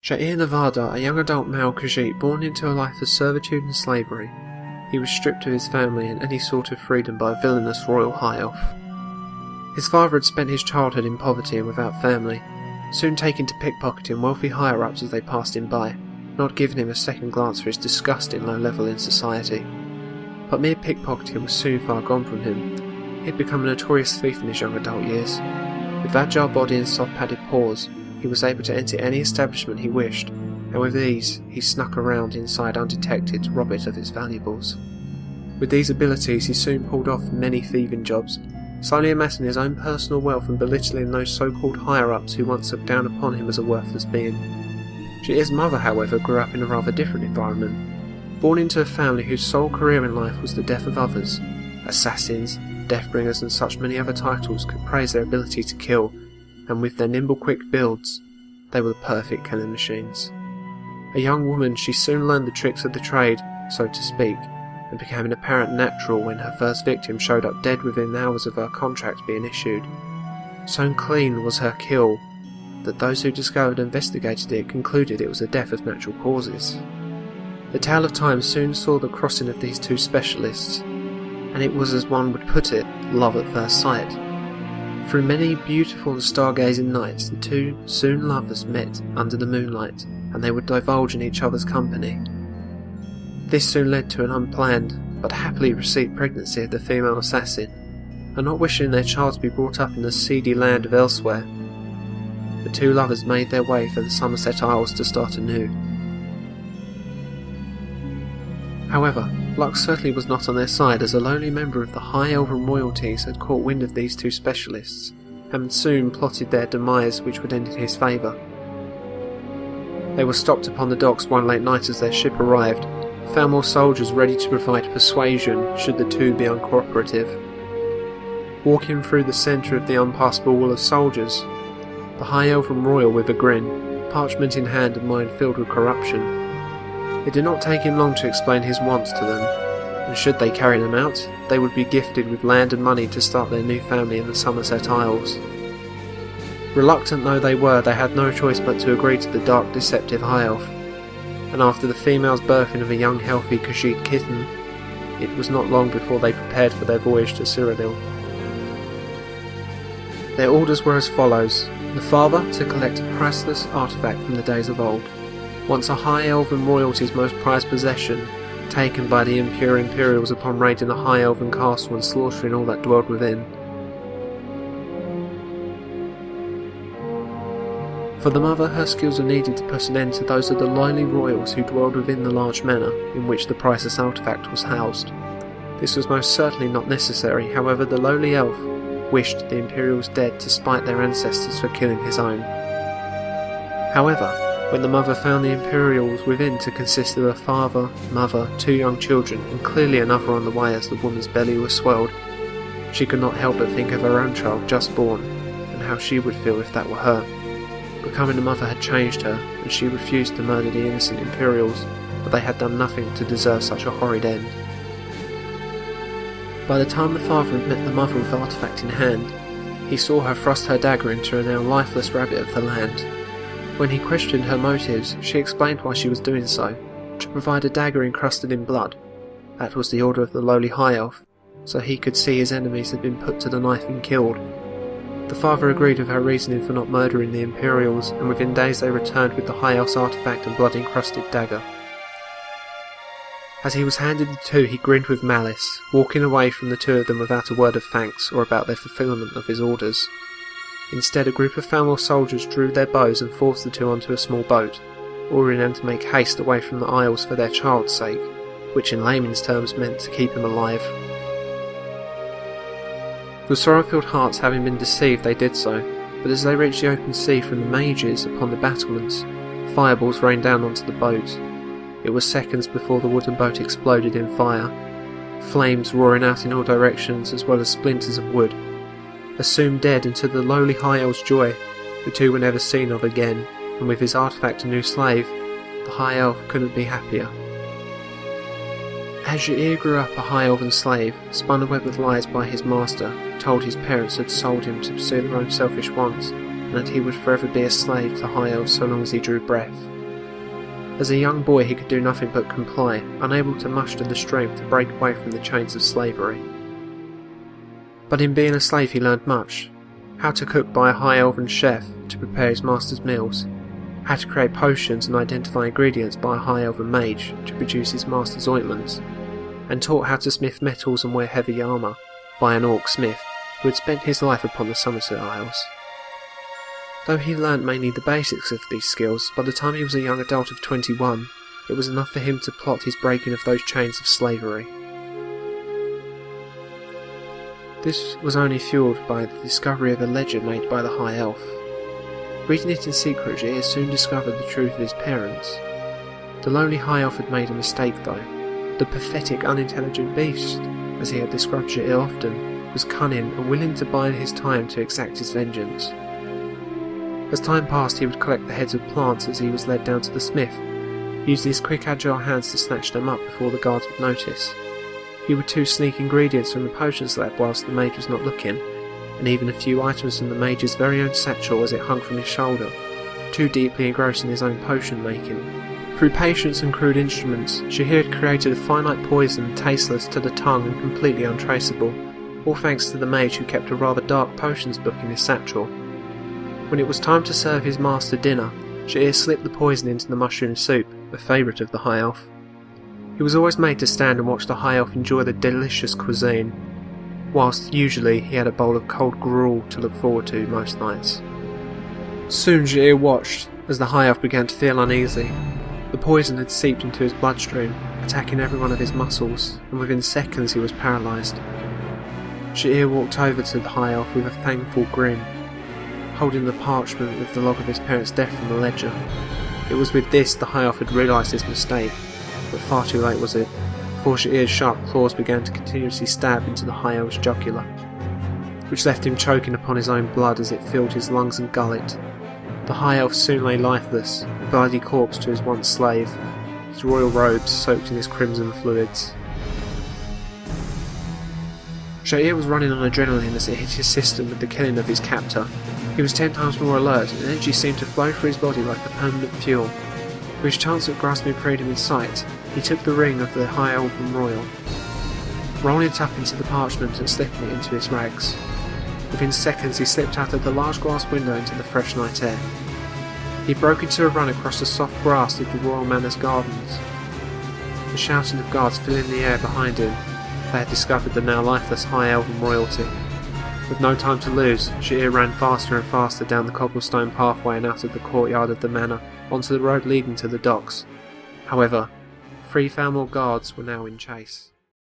Sha'ir Nevada, a young adult male Khajiit born into a life of servitude and slavery. He was stripped of his family and any sort of freedom by a villainous royal high elf. His father had spent his childhood in poverty and without family, soon taking to pickpocketing wealthy higher-ups as they passed him by, not giving him a second glance for his disgusting low level in society. But mere pickpocketing was soon far gone from him. He had become a notorious thief in his young adult years. With agile body and soft padded paws, he was able to enter any establishment he wished, and with ease he snuck around inside undetected to rob it of its valuables. With these abilities he soon pulled off many thieving jobs, slowly amassing his own personal wealth and belittling those so-called higher-ups who once looked down upon him as a worthless being. Sha'ir's mother, however, grew up in a rather different environment. Born into a family whose sole career in life was the death of others, assassins, deathbringers and such many other titles could praise their ability to kill, and with their nimble quick builds, they were the perfect killing machines. A young woman, she soon learned the tricks of the trade, so to speak, and became an apparent natural when her first victim showed up dead within hours of her contract being issued. So clean was her kill that those who discovered and investigated it concluded it was a death of natural causes. The tale of time soon saw the crossing of these two specialists, and it was, as one would put it, love at first sight. Through many beautiful and stargazing nights, the two soon lovers met under the moonlight, and they would divulge in each other's company. This soon led to an unplanned, but happily received pregnancy of the female assassin, and not wishing their child to be brought up in the seedy land of elsewhere, the two lovers made their way for the Somerset Isles to start anew. However, luck certainly was not on their side, as a lonely member of the high elven royalties had caught wind of these two specialists, and soon plotted their demise, which would end in his favour. They were stopped upon the docks one late night as their ship arrived, found more soldiers ready to provide persuasion should the two be uncooperative. Walking through the centre of the unpassable wall of soldiers, the high elven royal with a grin, parchment in hand and mind filled with corruption. It did not take him long to explain his wants to them, and should they carry them out, they would be gifted with land and money to start their new family in the Somerset Isles. Reluctant though they were, they had no choice but to agree to the dark, deceptive high elf, and after the female's birthing of a young healthy Khajiit kitten, it was not long before they prepared for their voyage to Cyrodiil. Their orders were as follows: the father to collect a priceless artefact from the days of old, once a high elven royalty's most prized possession, taken by the impure Imperials upon raiding a high elven castle and slaughtering all that dwelled within. For the mother, her skills were needed to put an end to those of the lowly royals who dwelled within the large manor in which the priceless artefact was housed. This was most certainly not necessary, however the lowly elf wished the Imperials dead to spite their ancestors for killing his own. However, when the mother found the Imperials within to consist of a father, mother, two young children, and clearly another on the way as the woman's belly was swelled, she could not help but think of her own child just born, and how she would feel if that were her. Becoming a mother had changed her, and she refused to murder the innocent Imperials, but they had done nothing to deserve such a horrid end. By the time the father had met the mother with the artefact in hand, he saw her thrust her dagger into a now lifeless rabbit of the land. When he questioned her motives, she explained why she was doing so: to provide a dagger encrusted in blood. That was the order of the lowly high elf, so he could see his enemies had been put to the knife and killed. The father agreed with her reasoning for not murdering the Imperials, and within days they returned with the high elf's artefact and blood-encrusted dagger. As he was handed the two, he grinned with malice, walking away from the two of them without a word of thanks or about their fulfilment of his orders. Instead, a group of Falmor soldiers drew their bows and forced the two onto a small boat, ordering them to make haste away from the Isles for their child's sake, which in layman's terms meant to keep him alive. With sorrow-filled hearts having been deceived, they did so, but as they reached the open sea from the mages upon the battlements, fireballs rained down onto the boat. It was seconds before the wooden boat exploded in fire, flames roaring out in all directions as well as splinters of wood. Assumed dead, and to the lowly high elf's joy, the two were never seen of again, and with his artefact a new slave, the high elf couldn't be happier. As Sha'ir grew up a high elven slave, spun a web of lies by his master, told his parents had sold him to pursue their own selfish wants, and that he would forever be a slave to High Elves so long as he drew breath. As a young boy he could do nothing but comply, unable to muster the strength to break away from the chains of slavery. But in being a slave he learned much: how to cook by a High Elven chef to prepare his master's meals, how to create potions and identify ingredients by a High Elven mage to produce his master's ointments, and taught how to smith metals and wear heavy armour by an orc smith who had spent his life upon the Somerset Isles. Though he learnt mainly the basics of these skills, by the time he was a young adult of 21, it was enough for him to plot his breaking of those chains of slavery. This was only fuelled by the discovery of a ledger made by the High Elf. Reading it in secret, Jair soon discovered the truth of his parents. The lonely High Elf had made a mistake though. The pathetic, unintelligent beast, as he had described Jair often, was cunning and willing to bide his time to exact his vengeance. As time passed, he would collect the heads of plants as he was led down to the smith, using his quick agile hands to snatch them up before the guards would notice. He would too sneak ingredients from the potions lab whilst the mage was not looking, and even a few items from the mage's very own satchel as it hung from his shoulder, too deeply engrossed in his own potion making. Through patience and crude instruments, Shahir had created a finite poison tasteless to the tongue and completely untraceable, all thanks to the mage who kept a rather dark potions book in his satchel. When it was time to serve his master dinner, Shahir slipped the poison into the mushroom soup, a favourite of the High Elf. He was always made to stand and watch the High Elf enjoy the delicious cuisine, whilst usually he had a bowl of cold gruel to look forward to most nights. Soon Shahir watched as the High Elf began to feel uneasy. The poison had seeped into his bloodstream, attacking every one of his muscles, and within seconds he was paralysed. Shahir walked over to the High Elf with a thankful grin, holding the parchment with the log of his parents' death from the ledger. It was with this the High Elf had realised his mistake, but far too late was it, before Shahir's sharp claws began to continuously stab into the High Elf's jugular, which left him choking upon his own blood as it filled his lungs and gullet. The High Elf soon lay lifeless, a bloody corpse to his once slave, his royal robes soaked in his crimson fluids. Shahir was running on adrenaline as it hit his system with the killing of his captor. He was 10 times more alert, and energy seemed to flow through his body like a permanent fuel. For his chance of grasping freedom in sight, he took the ring of the High Elven Royal, rolling it up into the parchment and slipping it into his rags. Within seconds he slipped out of the large glass window into the fresh night air. He broke into a run across the soft grass of the Royal Manor's gardens, the shouting of guards filling the air behind him. They had discovered the now lifeless High Elven royalty. With no time to lose, Shahir ran faster and faster down the cobblestone pathway and out of the courtyard of the manor, onto the road leading to the docks. However, 3 Falmor guards were now in chase.